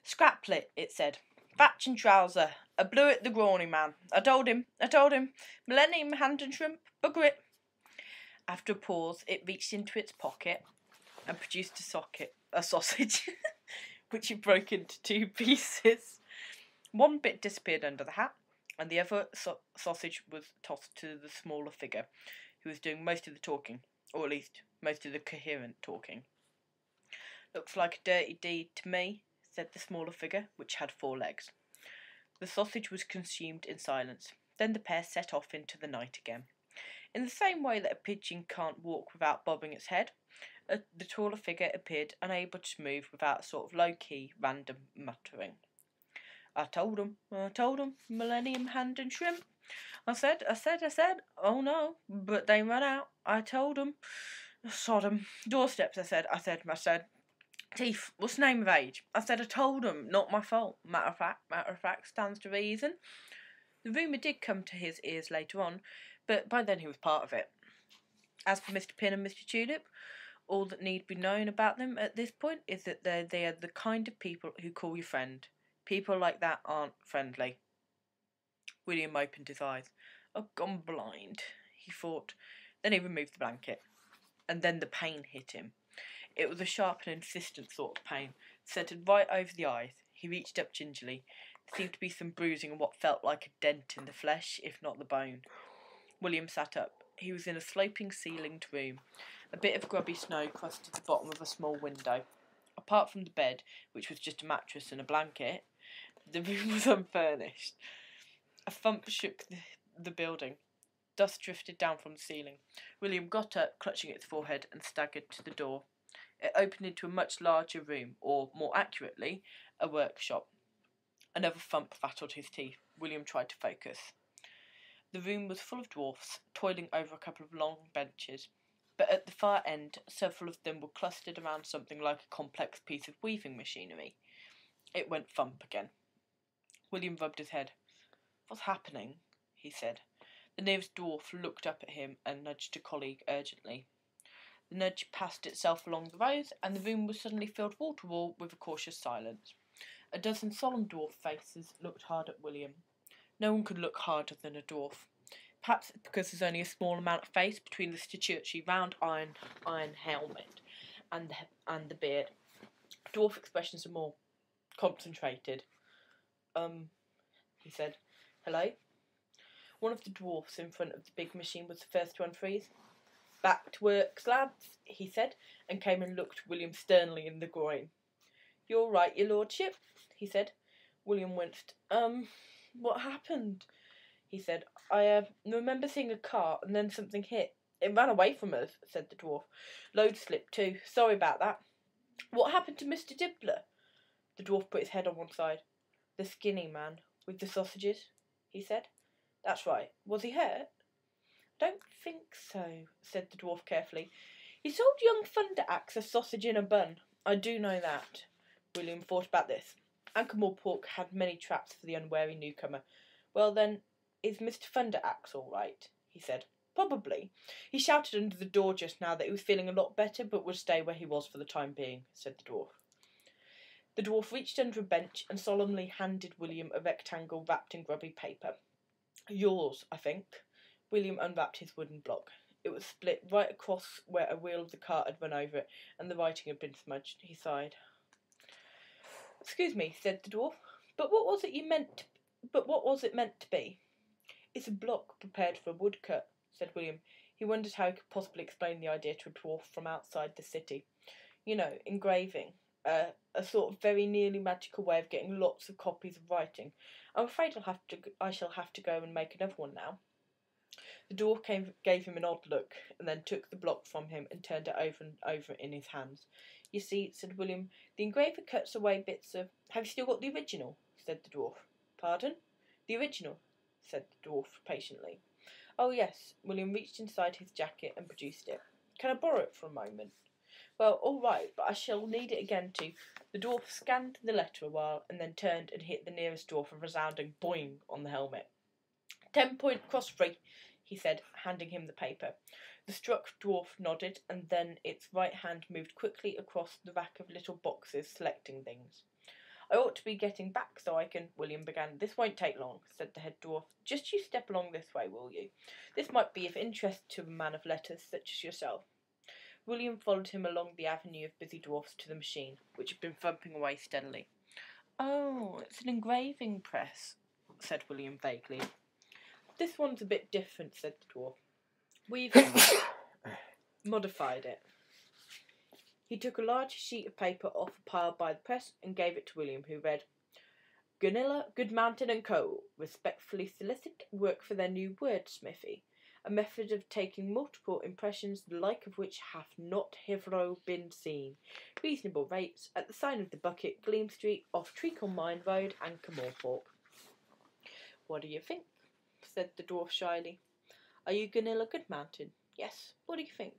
Scraplet, it said. Thatch and trouser. A blue at the Grawny man. I told him. Millennium hand and shrimp. Bugger it. After a pause, it reached into its pocket and produced a sausage, which it broke into 2 pieces. One bit disappeared under the hat, and the other sausage was tossed to the smaller figure, who was doing most of the talking, or at least most of the coherent talking. Looks like a dirty deed to me, said the smaller figure, which had 4 legs. The sausage was consumed in silence. Then the pair set off into the night again. In the same way that a pigeon can't walk without bobbing its head, the taller figure appeared unable to move without a sort of low-key, random muttering. I told 'em, Millennium hand and shrimp. I said, oh no, but they run out. I told 'em. Sod 'em. Doorsteps, I said. Teeth, what's the name of age? I said I told 'em, not my fault. Matter of fact, stands to reason. The rumour did come to his ears later on, but by then he was part of it. As for Mr. Pin and Mr. Tulip, all that need be known about them at this point is that they are the kind of people who call you friend. People like that aren't friendly. William opened his eyes. I've gone blind, he thought. Then he removed the blanket. And then the pain hit him. It was a sharp and insistent sort of pain, centred right over the eyes. He reached up gingerly. There seemed to be some bruising and what felt like a dent in the flesh, if not the bone. William sat up. He was in a sloping-ceilinged room. A bit of grubby snow crusted the bottom of a small window. Apart from the bed, which was just a mattress and a blanket, the room was unfurnished. A thump shook the building. Dust drifted down from the ceiling. William got up, clutching at his forehead, and staggered to the door. It opened into a much larger room, or, more accurately, a workshop. Another thump rattled his teeth. William tried to focus. The room was full of dwarfs, toiling over a couple of long benches, but at the far end, several of them were clustered around something like a complex piece of weaving machinery. It went thump again. William rubbed his head. What's happening? He said. The nearest dwarf looked up at him and nudged a colleague urgently. The nudge passed itself along the rows, and the room was suddenly filled wall to wall with a cautious silence. A dozen solemn dwarf faces looked hard at William. No one could look harder than a dwarf. Perhaps it's because there's only a small amount of face between the statutory round iron helmet and the beard. Dwarf expressions are more concentrated. He said. Hello? One of the dwarfs in front of the big machine was the first to unfreeze. Back to work, lads, he said, and came and looked William sternly in the groin. You all right, your lordship? He said. William winced. What happened? He said. I remember seeing a car and then something hit. It ran away from us, said the dwarf. Load slipped too. Sorry about that. What happened to Mr. Dibbler? The dwarf put his head on one side. The skinny man with the sausages, he said. That's right. Was he hurt? Don't think so, said the dwarf carefully. He sold young Thunderaxe a sausage in a bun. I do know that. William thought about this. Anklemore Pork had many traps for the unwary newcomer. Well then, is Mr. Thunderaxe all right? He said. Probably. He shouted under the door just now that he was feeling a lot better, but would stay where he was for the time being, said the dwarf. The dwarf reached under a bench and solemnly handed William a rectangle wrapped in grubby paper. Yours, I think. William unwrapped his wooden block. It was split right across where a wheel of the cart had run over it, and the writing had been smudged. He sighed. Excuse me, said the dwarf, but what was it meant to be? It's a block prepared for a woodcut, said William. He wondered how he could possibly explain the idea to a dwarf from outside the city. You know, engraving. A sort of very nearly magical way of getting lots of copies of writing. I'm afraid I shall have to go and make another one now. The dwarf gave him an odd look, and then took the block from him and turned it over and over in his hands. You see, said William, the engraver cuts away bits of... Have you still got the original? Said the dwarf. Pardon? The original, said the dwarf patiently. Oh, yes. William reached inside his jacket and produced it. Can I borrow it for a moment? Well, all right, but I shall need it again too. The dwarf scanned the letter a while, and then turned and hit the nearest dwarf a resounding boing on the helmet. 10-point cross-free, he said, handing him the paper. The struck dwarf nodded, and then its right hand moved quickly across the rack of little boxes, selecting things. I ought to be getting back so I can—" William began. "This won't take long," said the head dwarf. "Just you step along this way, will you? This might be of interest to a man of letters such as yourself." William followed him along the avenue of busy dwarfs to the machine, which had been thumping away steadily. "Oh, it's an engraving press," said William vaguely. "This one's a bit different," said the dwarf. "We've modified it." He took a large sheet of paper off a pile by the press and gave it to William, who read, "Gunilla, Goodmanton and Co. respectfully solicit work for their new wordsmithy, a method of taking multiple impressions, the like of which hath not hitherto been seen. Reasonable rates, at the sign of the Bucket, Gleam Street, off Treacle Mine Road, Anchor Morpork." "What do you think?" said the dwarf shyly. "Are you Gunilla Goodmanton?" "Yes. What do you think?"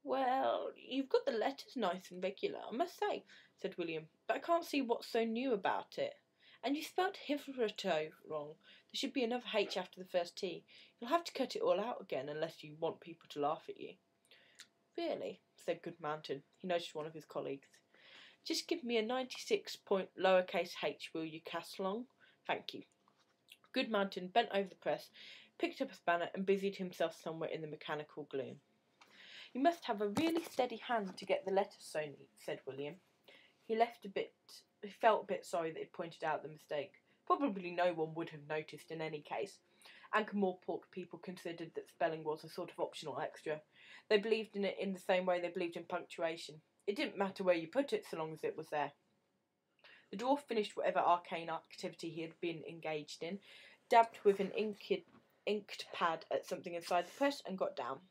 "Well, you've got the letters nice and regular, I must say," said William, "but I can't see what's so new about it. And you spelt hitherto wrong. There should be another H after the first T. You'll have to cut it all out again, unless you want people to laugh at you." "Really?" said Goodmanton. He noticed one of his colleagues. "Just give me a 96-point lowercase h, will you, Caslong? Thank you." Goodmanton bent over the press, picked up a spanner, and busied himself somewhere in the mechanical gloom. "You must have a really steady hand to get the letters so neat," said William. He felt a bit sorry that he'd pointed out the mistake. Probably no one would have noticed in any case. Anchor Morpork people considered that spelling was a sort of optional extra. They believed in it in the same way they believed in punctuation. It didn't matter where you put it so long as it was there. The dwarf finished whatever arcane activity he had been engaged in, dabbed with an inked pad at something inside the press, and got down.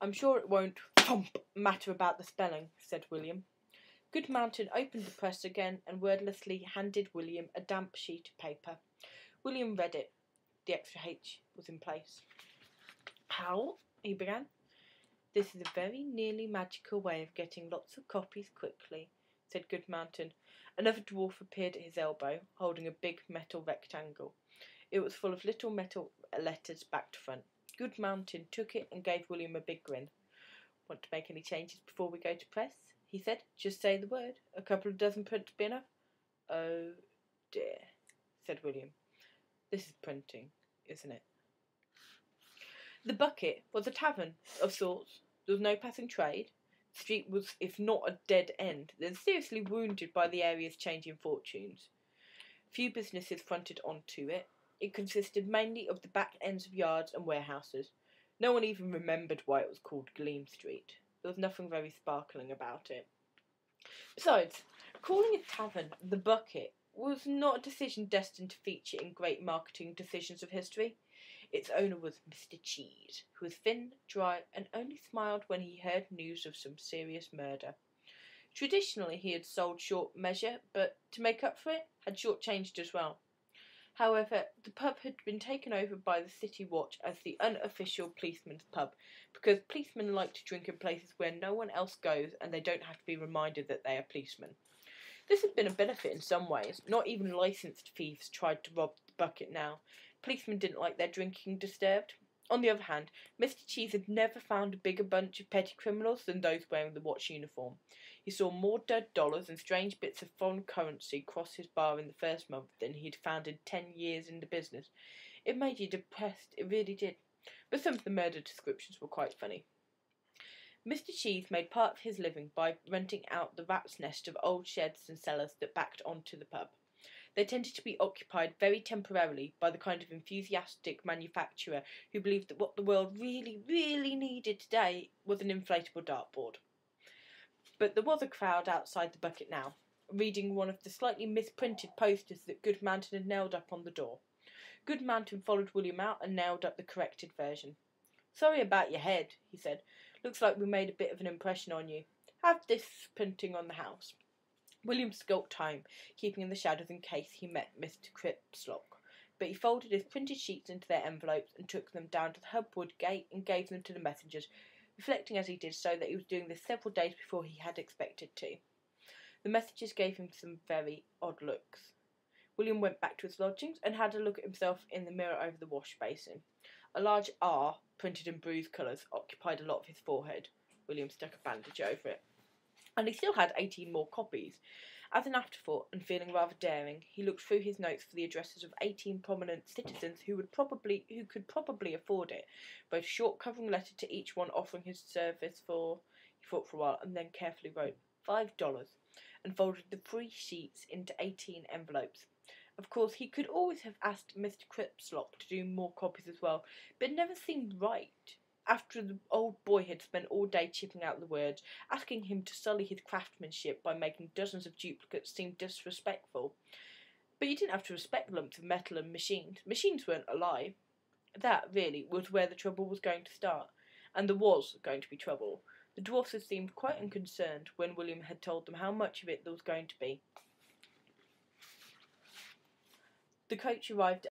"I'm sure it won't matter about the spelling," said William. Goodmanton opened the press again and wordlessly handed William a damp sheet of paper. William read it. The extra H was in place. "How?" he began. "This is a very nearly magical way of getting lots of copies quickly," said Goodmanton. Another dwarf appeared at his elbow, holding a big metal rectangle. It was full of little metal letters back to front. Goodmanton took it and gave William a big grin. "Want to make any changes before we go to press?" he said. "Just say the word. A couple of dozen prints be enough." "Oh, dear," said William. "This is printing, isn't it?" The Bucket was a tavern of sorts. There was no passing trade. The street was, if not a dead end, then seriously wounded by the area's changing fortunes. Few businesses fronted onto it. It consisted mainly of the back ends of yards and warehouses. No one even remembered why it was called Gleam Street. There was nothing very sparkling about it. Besides, calling a tavern the Bucket was not a decision destined to feature in great marketing decisions of history. Its owner was Mr. Cheese, who was thin, dry, and only smiled when he heard news of some serious murder. Traditionally he had sold short measure, but to make up for it, had short-changed as well. However, the pub had been taken over by the City Watch as the unofficial policeman's pub, because policemen like to drink in places where no one else goes and they don't have to be reminded that they are policemen. This had been a benefit in some ways. Not even licensed thieves tried to rob the Bucket now. Policemen didn't like their drinking disturbed. On the other hand, Mr. Cheese had never found a bigger bunch of petty criminals than those wearing the Watch uniform. He saw more dead dollars and strange bits of foreign currency cross his bar in the first month than he'd found in 10 years in the business. It made you depressed, it really did. But some of the murder descriptions were quite funny. Mr. Cheese made part of his living by renting out the rat's nest of old sheds and cellars that backed onto the pub. They tended to be occupied very temporarily by the kind of enthusiastic manufacturer who believed that what the world really, really needed today was an inflatable dartboard. But there was a crowd outside the Bucket now, reading one of the slightly misprinted posters that Goodmanton had nailed up on the door. Goodmanton followed William out and nailed up the corrected version. "Sorry about your head," he said. "Looks like we made a bit of an impression on you. Have this printing on the house." William skulked home, keeping in the shadows in case he met Mr. Cripslock, but he folded his printed sheets into their envelopes and took them down to the Hubwood gate and gave them to the messengers, reflecting as he did so that he was doing this several days before he had expected to. The messengers gave him some very odd looks. William went back to his lodgings and had a look at himself in the mirror over the wash basin. A large R, printed in bruise colours, occupied a lot of his forehead. William stuck a bandage over it. And he still had 18 more copies, As an afterthought, and feeling rather daring, he looked through his notes for the addresses of 18 prominent citizens who could probably afford it, wrote a short covering letter to each one offering his service for, he thought for a while, and then carefully wrote $5, and folded the 3 sheets into 18 envelopes. Of course, he could always have asked Mr. Cripslock to do more copies as well, but it never seemed right. After the old boy had spent all day chipping out the words, asking him to sully his craftsmanship by making dozens of duplicates seemed disrespectful. But you didn't have to respect lumps of metal and machines. Machines weren't alive. That, really, was where the trouble was going to start. And there was going to be trouble. The dwarfs had seemed quite unconcerned when William had told them how much of it there was going to be. The coach arrived